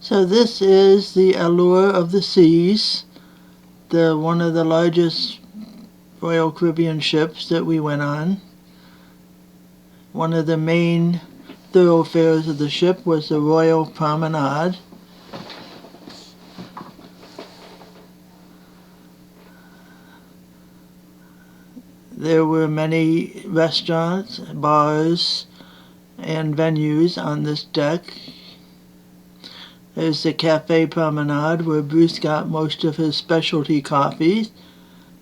So this is the Allure of the Seas, one of the largest Royal Caribbean ships that we went on. One of the main thoroughfares of the ship was the Royal Promenade. There were many restaurants, bars, and venues on this deck. There's the Cafe Promenade, where Bruce got most of his specialty coffees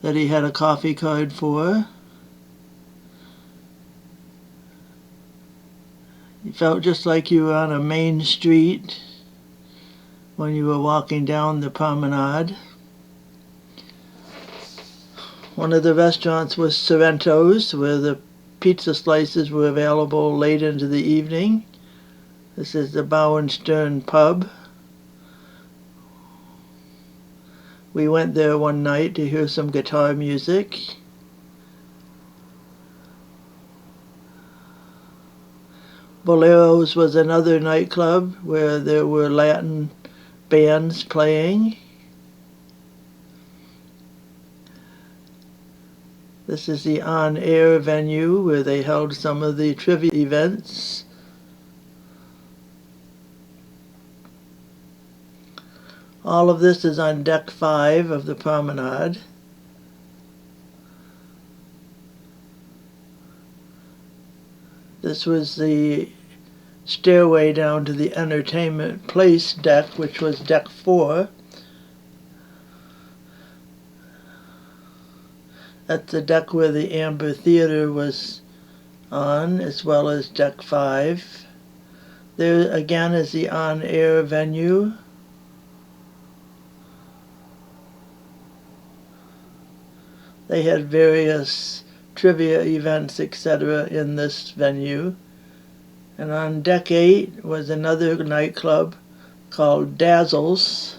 that he had a coffee card for. You felt just like you were on a main street when you were walking down the promenade. One of the restaurants was Sorrento's, where the pizza slices were available late into the evening. This is the Bow and Stern pub. We went there one night to hear some guitar music. Bolero's was another nightclub where there were Latin bands playing. This is the on-air venue where they held some of the trivia events. All of this is on deck 5 of the promenade. This was the stairway down to the entertainment place deck, which was deck 4. That's the deck where the Amber Theater was on, as well as deck 5. There again is the on-air venue. They had various trivia events, etc. in this venue. And on deck 8 was another nightclub called Dazzles.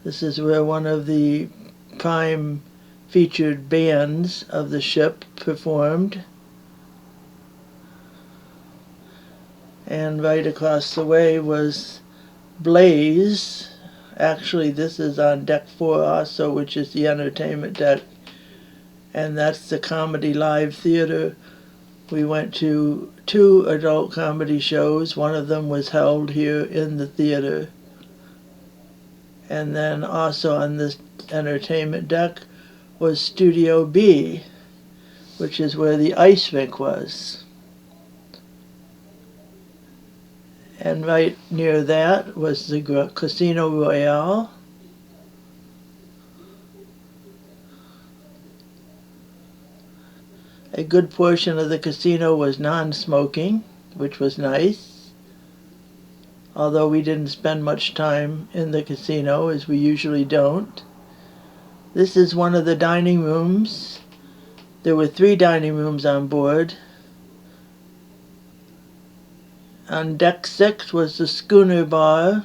This is where one of the prime featured bands of the ship performed. And right across the way was Blaze. Actually, this is on deck 4 also, which is the entertainment deck. And that's the Comedy Live Theater. We went to 2 adult comedy shows. One of them was held here in the theater. And then also on this entertainment deck was Studio B, which is where the ice rink was. And right near that was the Casino Royale. A good portion of the casino was non-smoking, which was nice, although we didn't spend much time in the casino, as we usually don't. This is one of the dining rooms. There were 3 dining rooms on board. On deck 6 was the schooner bar.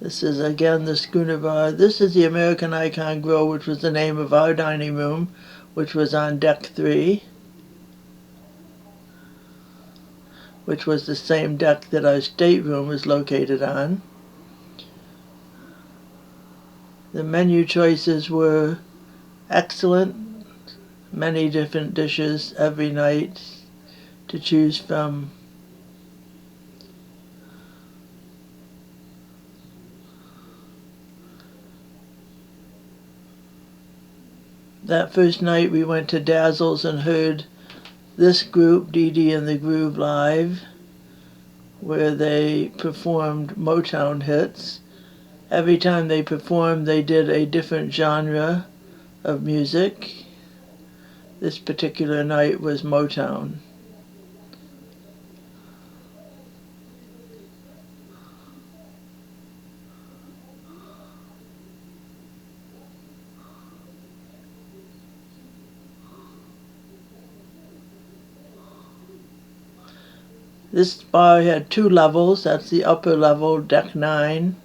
This is again the schooner bar. This is the American Icon Grill, which was the name of our dining room, which was on deck 3, which was the same deck that our stateroom was located on. The menu choices were excellent, many different dishes every night to choose from. That first night we went to Dazzles and heard this group, Dee Dee and the Groove, live, where they performed Motown hits. Every time they performed, they did a different genre of music. This particular night was Motown. This bar had 2 levels. That's the upper level, deck 9.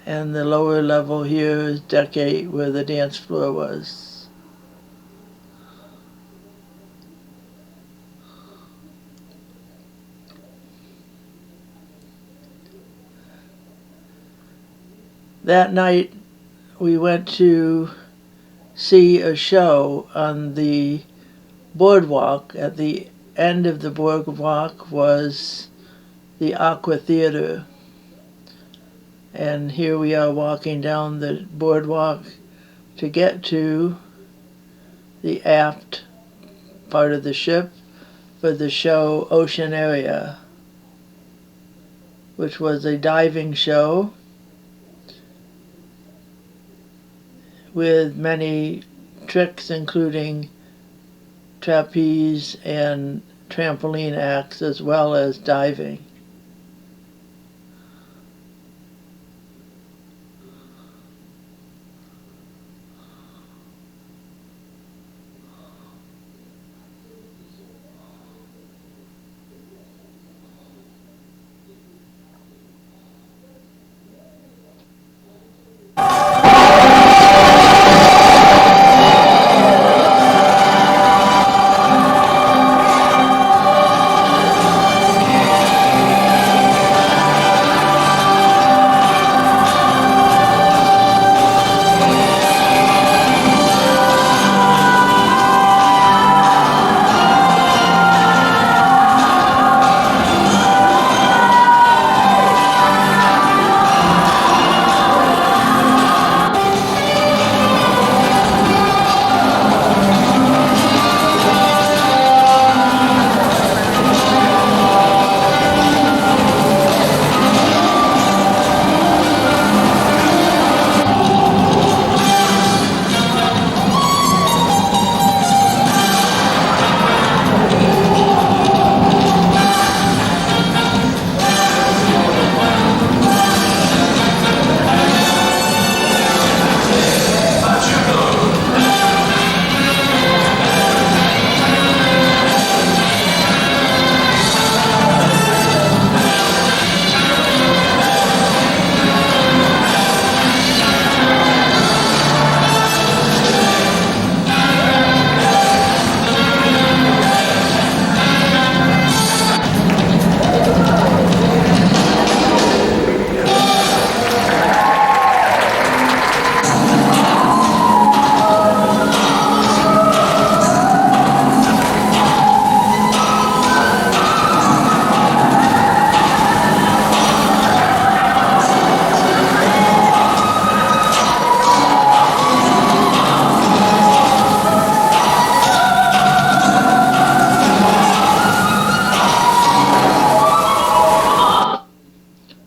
And the lower level here is deck 8, where the dance floor was. That night we went to see a show on the boardwalk. At the end of the boardwalk was the Aqua Theater. And here we are walking down the boardwalk to get to the aft part of the ship for the show Ocean Area, which was a diving show with many tricks, including trapeze and trampoline acts, as well as diving.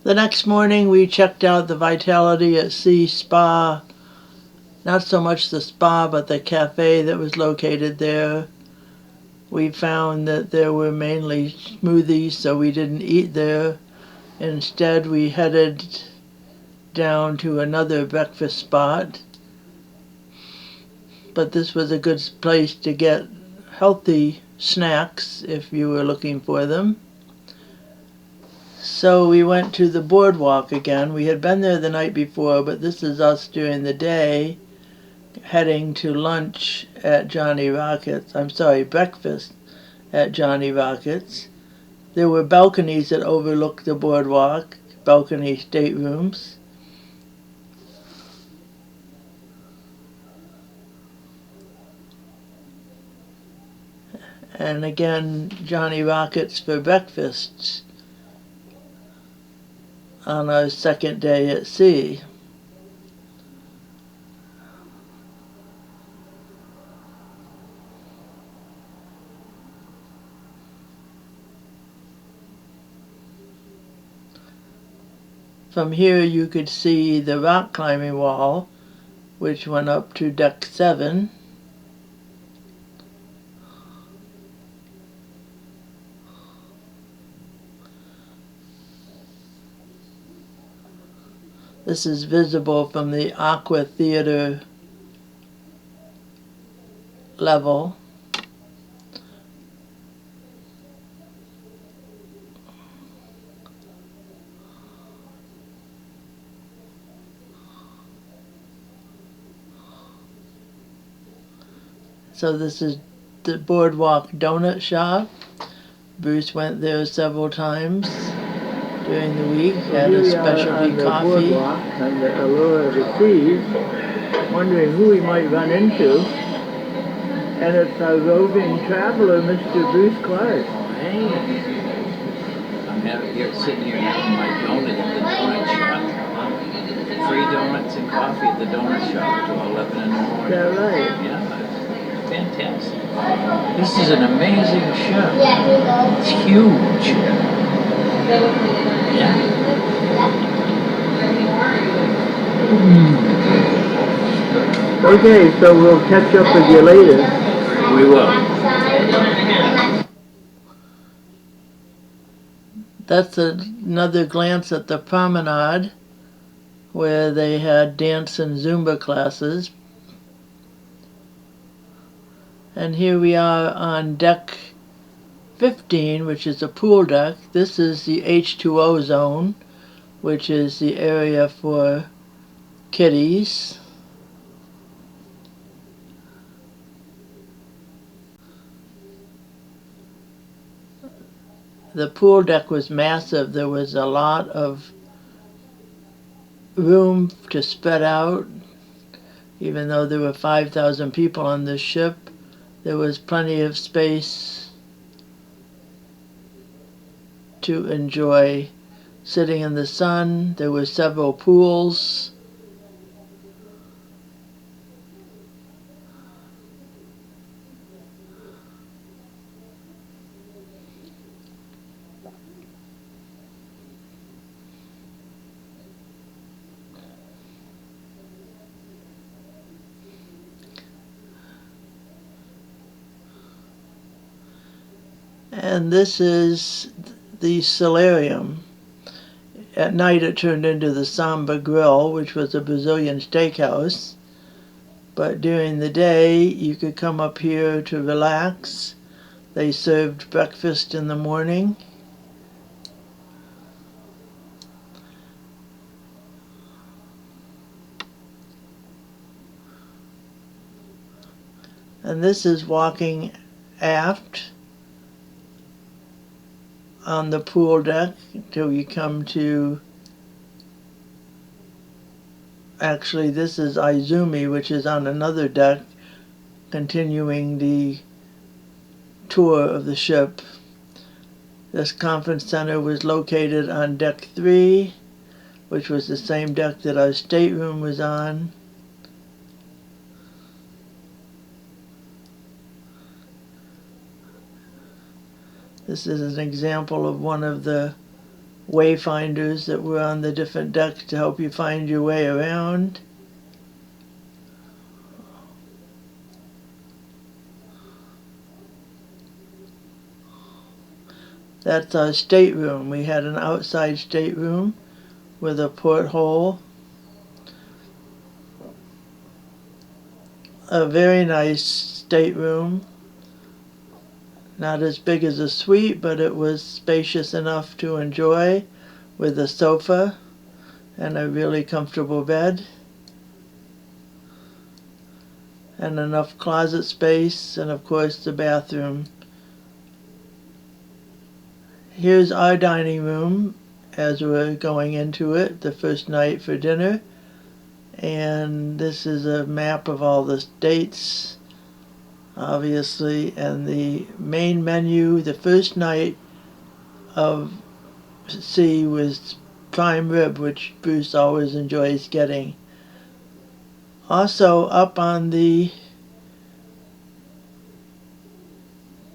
The next morning we checked out the Vitality at Sea Spa. Not so much the spa, but the cafe that was located there. We found that there were mainly smoothies, so we didn't eat there. Instead, we headed down to another breakfast spot. But this was a good place to get healthy snacks if you were looking for them. So we went to the boardwalk again. We had been there the night before, but this is us during the day heading to lunch at Johnny Rockets. Breakfast at Johnny Rockets. There were balconies that overlooked the boardwalk, balcony staterooms. And again, Johnny Rockets for breakfasts on our second day at sea. From here you could see the rock climbing wall, which went up to deck 7. This is visible from the Aqua Theater level. So this is the Boardwalk Donut Shop. Bruce went there several times during the week, had a specialty coffee. Boardwalk on the Allure of the Seas, wondering who we might run into, and it's our roving traveler, Mr. Bruce Clark. Hey, I'm sitting here having my donut at the donut shop. Free donuts and coffee at the donut shop till 11 in the morning. Is that right? Yeah, it's fantastic. This is an amazing shop. It's huge. Yeah. Okay, so we'll catch up with you later. We will. That's another glance at the promenade, where they had dance and Zumba classes. And here we are on deck 15, which is a pool deck. This is the H2O zone, which is the area for kiddies. The pool deck was massive. There was a lot of room to spread out. Even though there were 5,000 people on this ship, there was plenty of space to enjoy sitting in the sun. There were several pools. And this is the solarium. At night it turned into the Samba Grill, which was a Brazilian steakhouse. But during the day you could come up here to relax. They served breakfast in the morning. And this is walking aft on the pool deck until you come to, actually this is Izumi, which is on another deck, continuing the tour of the ship. This conference center was located on deck 3, which was the same deck that our stateroom was on. This is an example of one of the wayfinders that were on the different decks to help you find your way around. That's our stateroom. We had an outside stateroom with a porthole. A very nice stateroom. Not as big as a suite, but it was spacious enough to enjoy, with a sofa and a really comfortable bed. And enough closet space, and of course the bathroom. Here's our dining room as we're going into it, the first night for dinner. And this is a map of all the dates, obviously, and the main menu. The first night of sea was prime rib, which Bruce always enjoys getting. Also up on the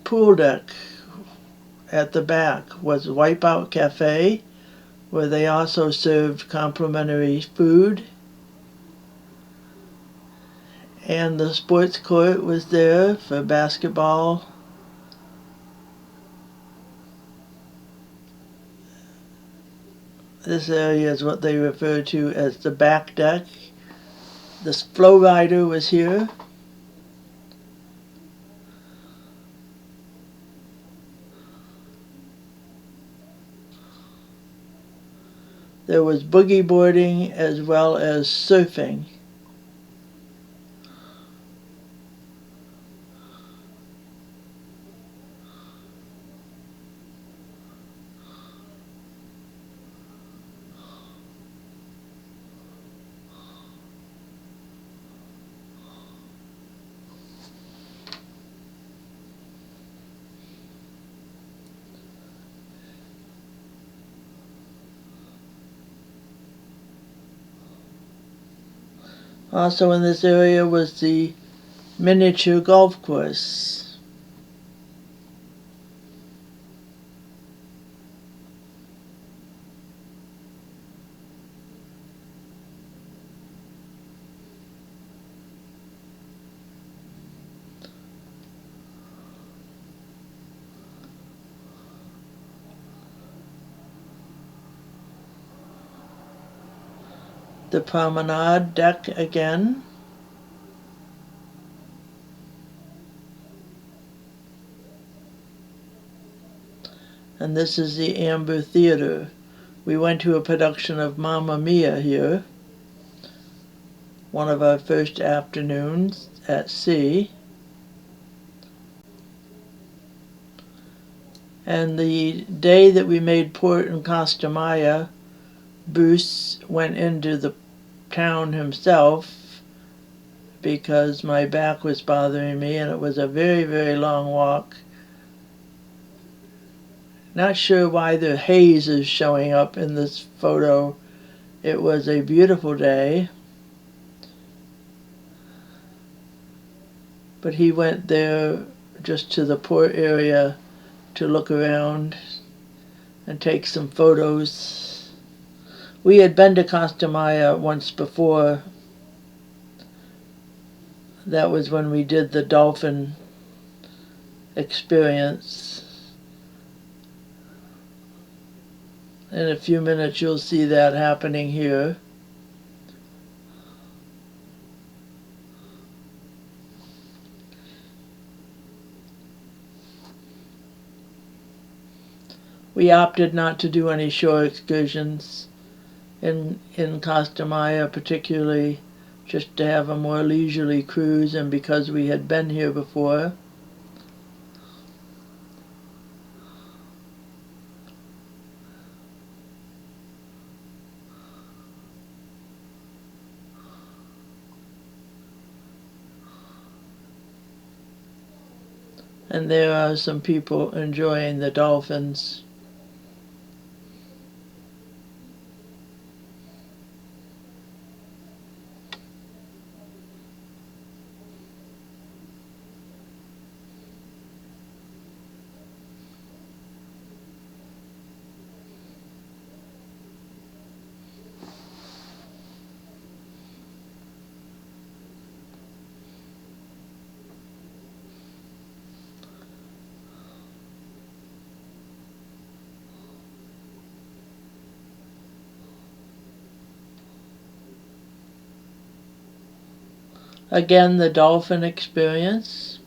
pool deck at the back was Wipeout Cafe, where they also served complimentary food. And the sports court was there for basketball. This area is what they refer to as the back deck. The flow rider was here. There was boogie boarding as well as surfing. Also in this area was the miniature golf course. The promenade deck again. And this is the Amber Theater. We went to a production of Mamma Mia here, one of our first afternoons at sea. And the day that we made port in Costa Maya, Bruce went into the town himself because my back was bothering me and it was a very, very long walk. Not sure why the haze is showing up in this photo. It was a beautiful day. But he went there just to the port area to look around and take some photos. We had been to Costa Maya once before. That was when we did the dolphin experience. In a few minutes you'll see that happening here. We opted not to do any shore excursions in Costa Maya, particularly just to have a more leisurely cruise, and because we had been here before. And there are some people enjoying the dolphins. Again, the dolphin experience.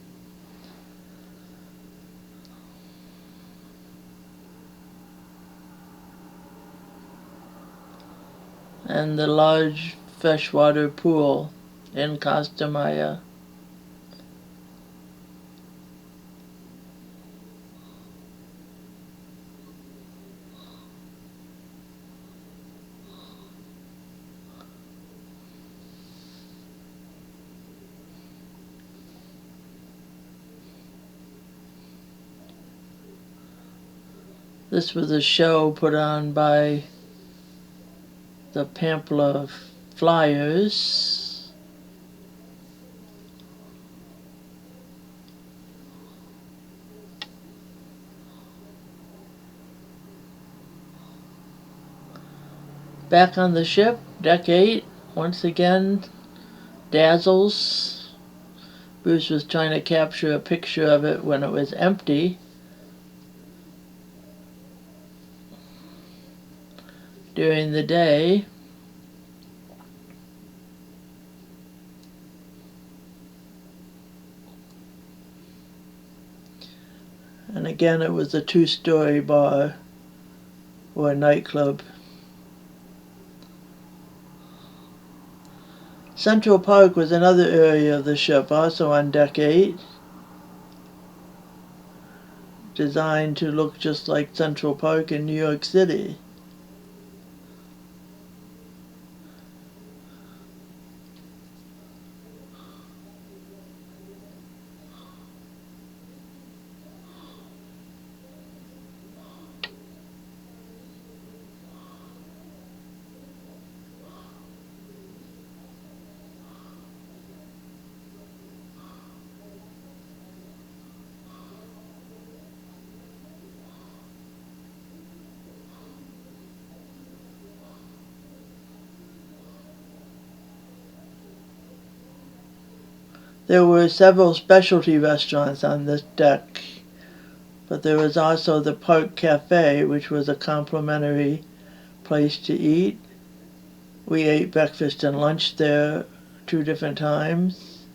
And the large freshwater pool in Costa Maya. This was a show put on by the Pamplona Flyers. Back on the ship, deck 8, once again, dazzles. Bruce was trying to capture a picture of it when it was empty. During the day. And again, it was a 2-story bar or a nightclub. Central Park was another area of the ship, also on deck 8, designed to look just like Central Park in New York City. There were several specialty restaurants on this deck, but there was also the Park Cafe, which was a complimentary place to eat. We ate breakfast and lunch there 2 different times.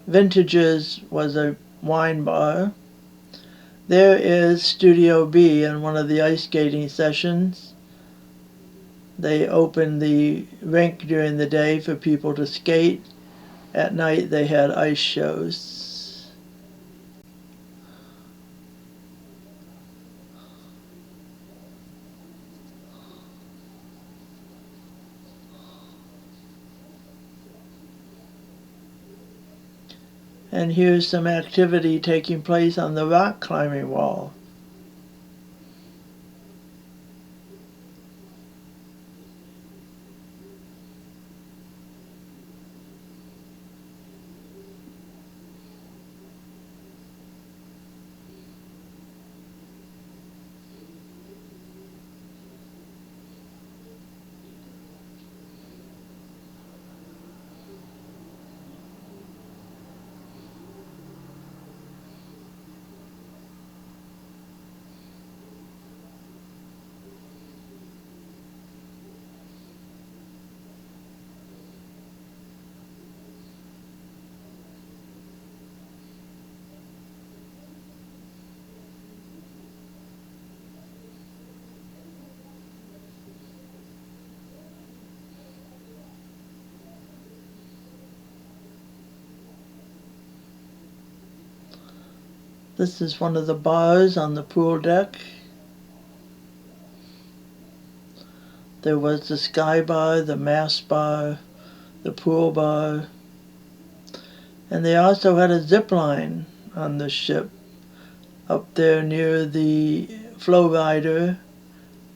Vintages was a wine bar. There is Studio B in one of the ice skating sessions. They opened the rink during the day for people to skate. At night they had ice shows. And here's some activity taking place on the rock climbing wall. This is one of the bars on the pool deck. There was the Sky Bar, the Mass Bar, the Pool Bar, and they also had a zip line on the ship up there near the flow rider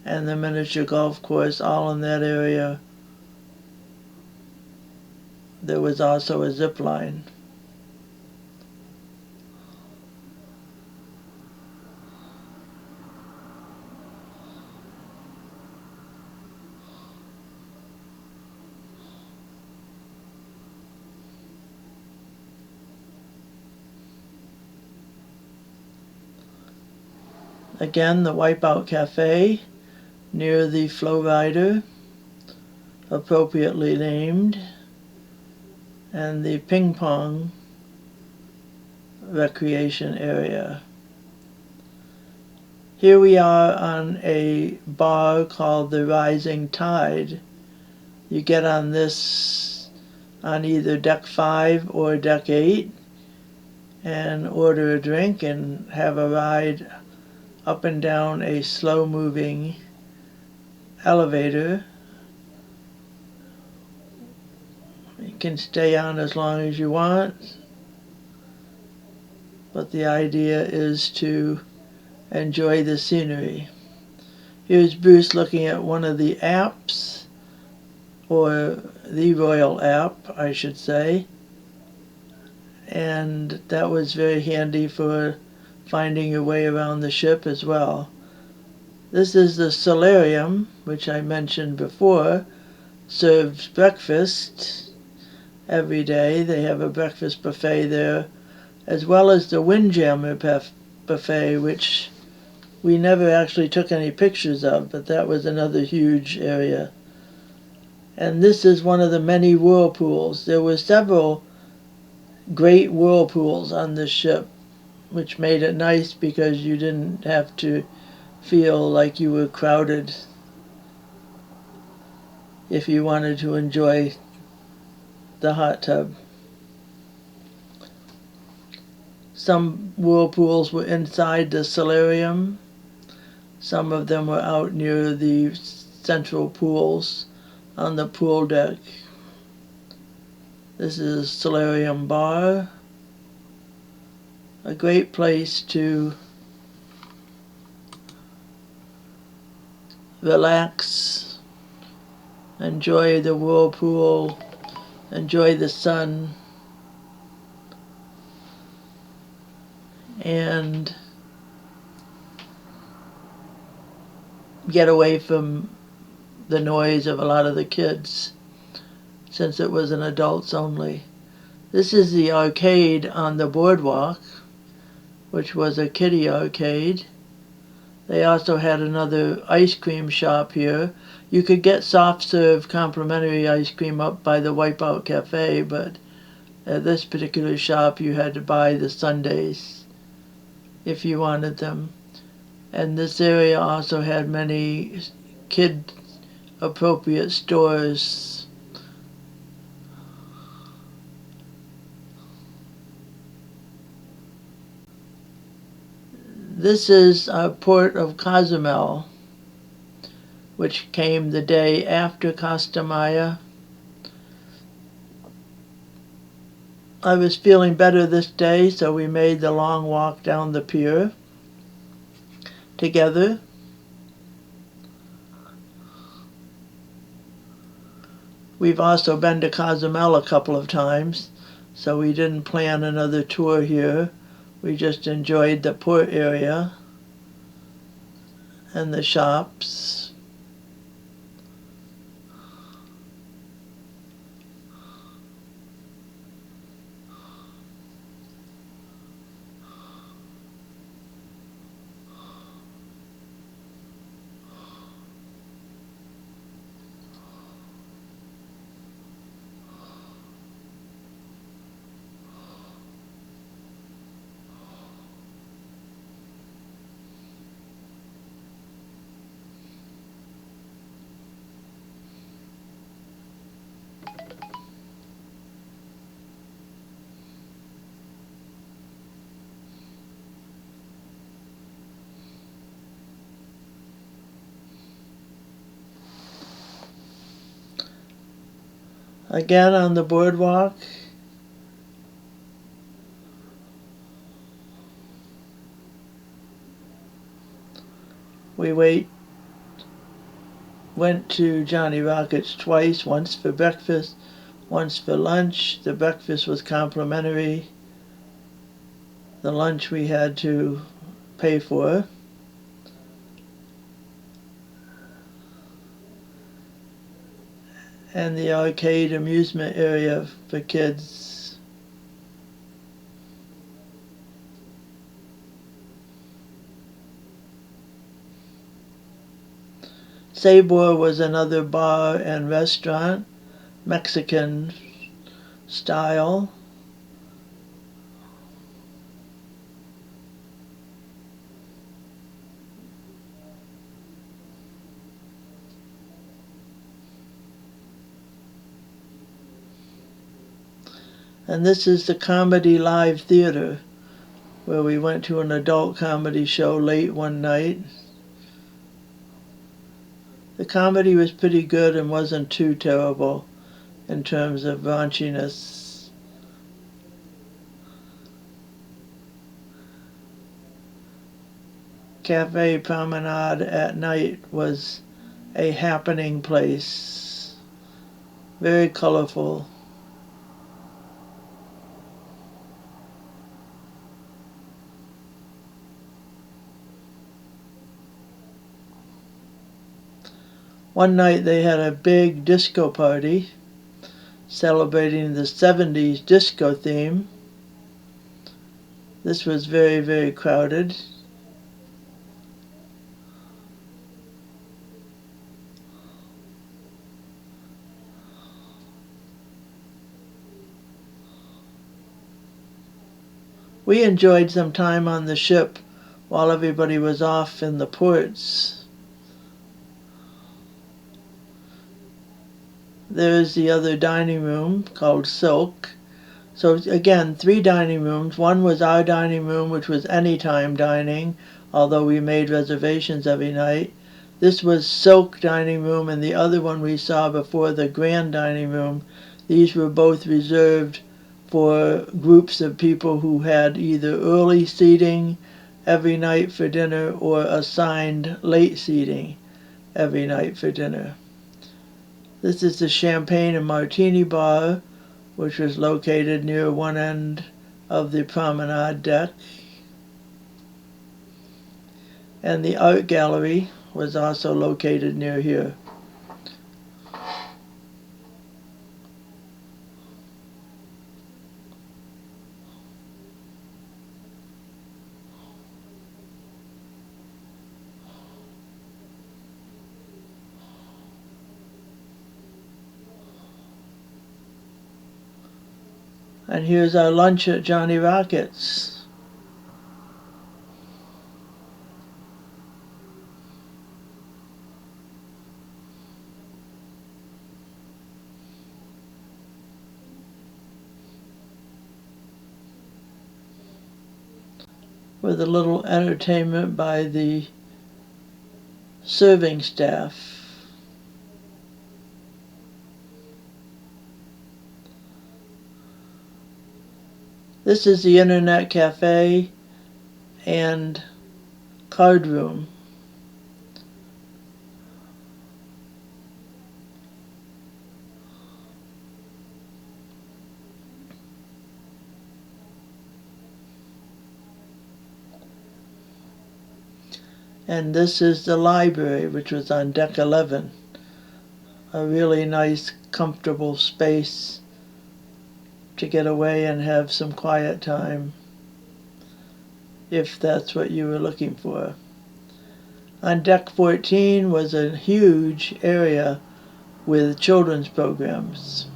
and the miniature golf course, all in that area. There was also a zip line. Again, the Wipeout Cafe near the flow rider, appropriately named, and the ping pong recreation area. Here we are on a bar called the Rising Tide. You get on this on either deck 5 or deck 8 and order a drink and have a ride up and down a slow-moving elevator. You can stay on as long as you want, but the idea is to enjoy the scenery. Here's Bruce looking at one of the apps, or the Royal app, I should say, and that was very handy for finding your way around the ship as well. This is the solarium, which I mentioned before, serves breakfast every day. They have a breakfast buffet there, as well as the Windjammer buffet, which we never actually took any pictures of, but that was another huge area. And this is one of the many whirlpools. There were several great whirlpools on this ship, which made it nice because you didn't have to feel like you were crowded if you wanted to enjoy the hot tub. Some whirlpools were inside the solarium. Some of them were out near the central pools on the pool deck. This is Solarium Bar, a great place to relax, enjoy the whirlpool, enjoy the sun, and get away from the noise of a lot of the kids, since it was an adults only. This is the arcade on the boardwalk, which was a kiddie arcade. They also had another ice cream shop here. You could get soft serve complimentary ice cream up by the Wipeout Cafe, but at this particular shop you had to buy the sundaes if you wanted them. And this area also had many kid appropriate stores. This is our port of Cozumel, which came the day after Costa Maya. I was feeling better this day, so we made the long walk down the pier together. We've also been to Cozumel a couple of times, so we didn't plan another tour here. We just enjoyed the port area and the shops. Again on the boardwalk, we went to Johnny Rockets twice, once for breakfast, once for lunch. The breakfast was complimentary. The lunch we had to pay for. And the arcade amusement area for kids. Sabor was another bar and restaurant, Mexican style. And this is the Comedy Live Theater, where we went to an adult comedy show late one night. The comedy was pretty good and wasn't too terrible in terms of raunchiness. Cafe Promenade at night was a happening place, very colorful. One night they had a big disco party celebrating the 70s disco theme. This was very, very crowded. We enjoyed some time on the ship while everybody was off in the ports. There's the other dining room called Silk. So again, 3 dining rooms. One was our dining room, which was anytime dining, although we made reservations every night. This was Silk dining room, and the other one we saw before, the Grand dining room. These were both reserved for groups of people who had either early seating every night for dinner or assigned late seating every night for dinner. This is the Champagne and Martini Bar, which was located near one end of the promenade deck. And the art gallery was also located near here. And here's our lunch at Johnny Rockets. With a little entertainment by the serving staff. This is the Internet Cafe and card room. And this is the library, which was on deck 11. A really nice, comfortable space to get away and have some quiet time, if that's what you were looking for. On deck 14 was a huge area with children's programs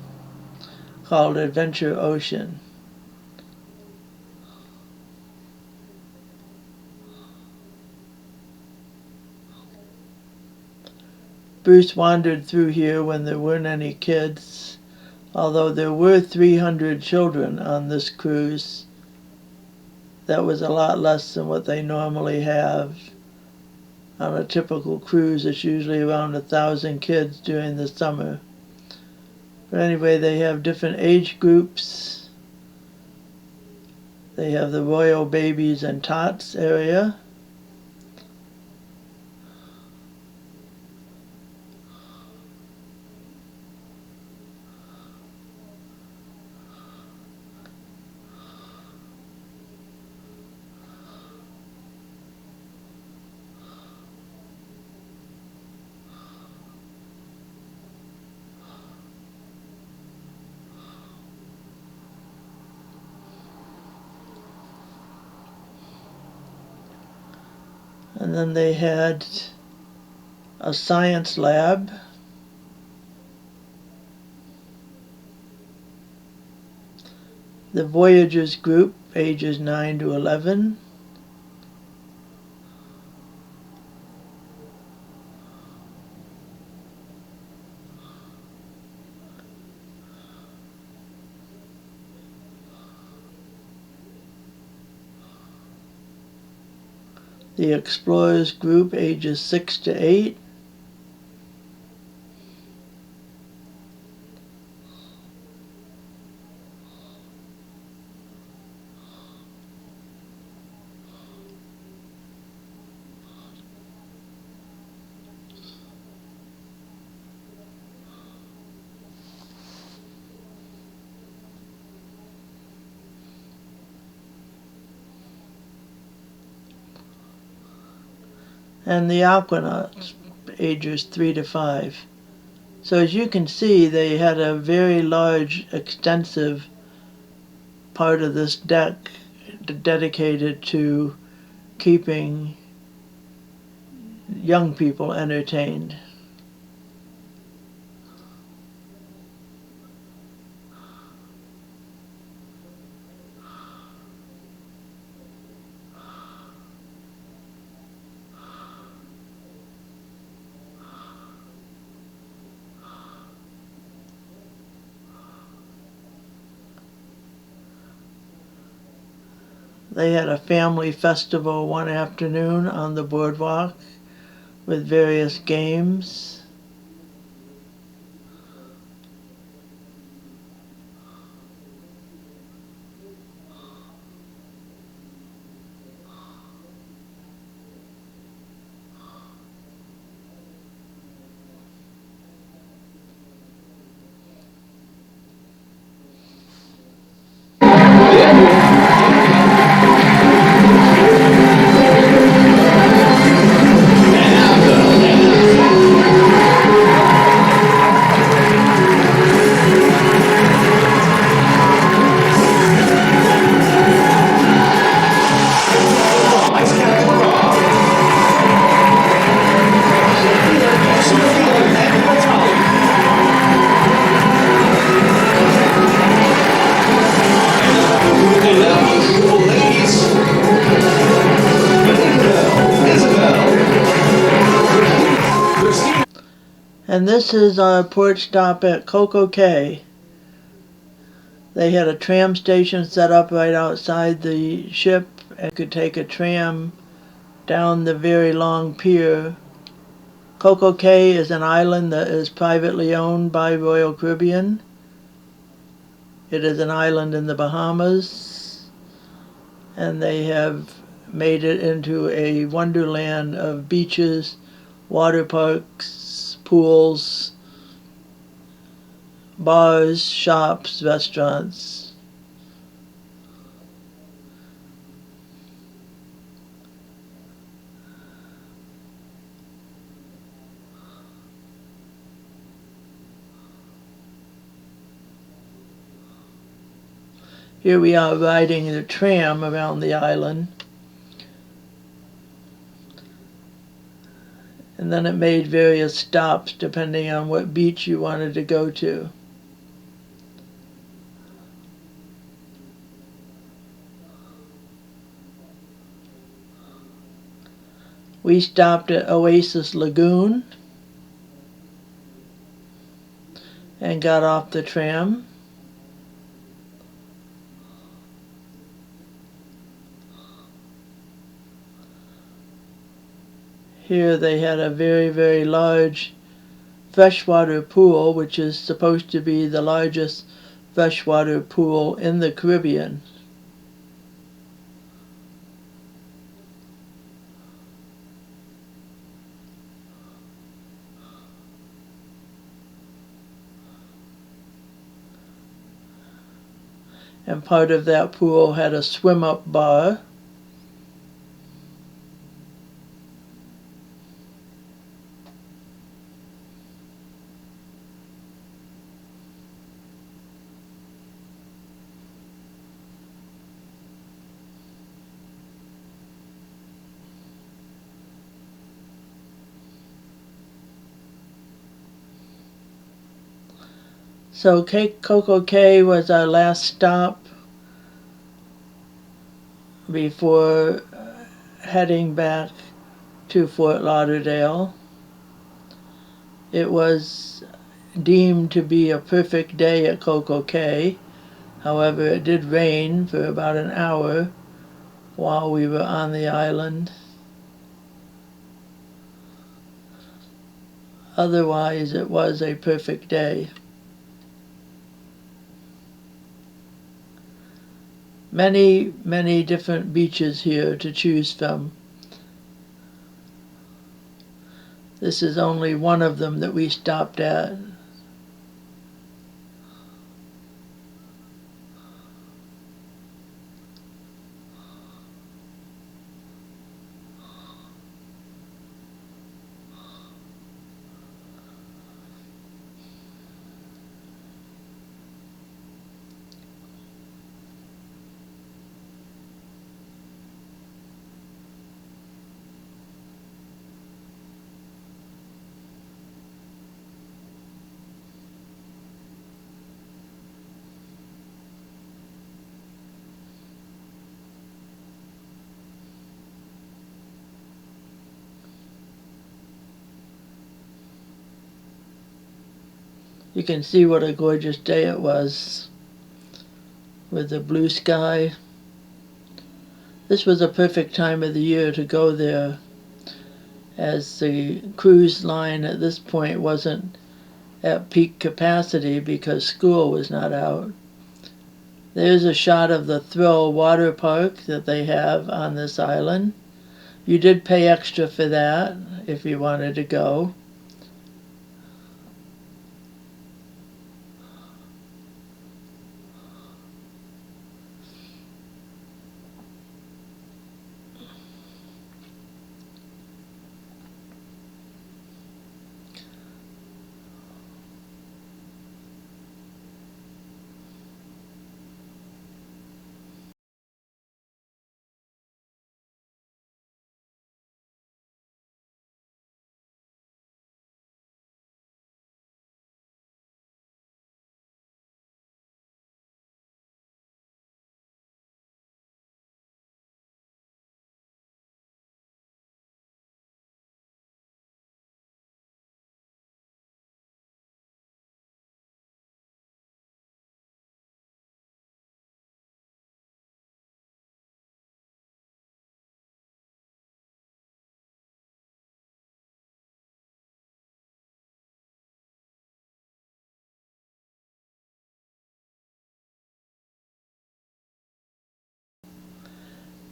called Adventure Ocean. Bruce wandered through here when there weren't any kids, although there were 300 children on this cruise. That was a lot less than what they normally have. On a typical cruise, it's usually around 1,000 kids during the summer. But anyway, they have different age groups. They have the Royal Babies and Tots area. And then they had a science lab. The Voyagers group, ages 9 to 11. The Explorers group, ages 6 to 8. And the Aquanauts, ages 3 to 5. So as you can see, they had a very large, extensive part of this deck dedicated to keeping young people entertained. They had a family festival one afternoon on the boardwalk with various games. And this is our port stop at CocoCay. They had a tram station set up right outside the ship and could take a tram down the very long pier. CocoCay is an island that is privately owned by Royal Caribbean. It is an island in the Bahamas, and they have made it into a wonderland of beaches, water parks, pools, bars, shops, restaurants. Here we are riding the tram around the island. And then it made various stops depending on what beach you wanted to go to. We stopped at Oasis Lagoon and got off the tram. Here they had a very, very large freshwater pool, which is supposed to be the largest freshwater pool in the Caribbean. And part of that pool had a swim-up bar. So CocoCay was our last stop before heading back to Fort Lauderdale. It was deemed to be a perfect day at CocoCay. However, it did rain for about an hour while we were on the island. Otherwise, it was a perfect day. Many, many different beaches here to choose from. This is only one of them that we stopped at. You can see what a gorgeous day it was with the blue sky. This was a perfect time of the year to go there, as the cruise line at this point wasn't at peak capacity because school was not out. There's a shot of the Thrill water park that they have on this island. You did pay extra for that if you wanted to go.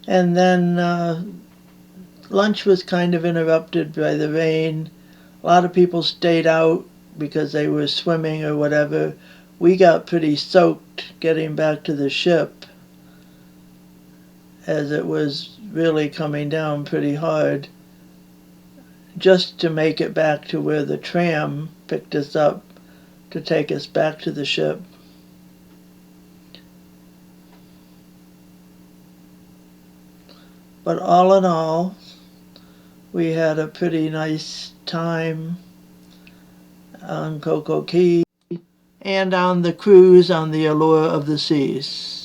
And then lunch was kind of interrupted by the rain. A lot of people stayed out because they were swimming or whatever. We got pretty soaked getting back to the ship, as it was really coming down pretty hard, just to make it back to where the tram picked us up to take us back to the ship. But all in all, we had a pretty nice time on CocoCay and on the cruise on the Allure of the Seas.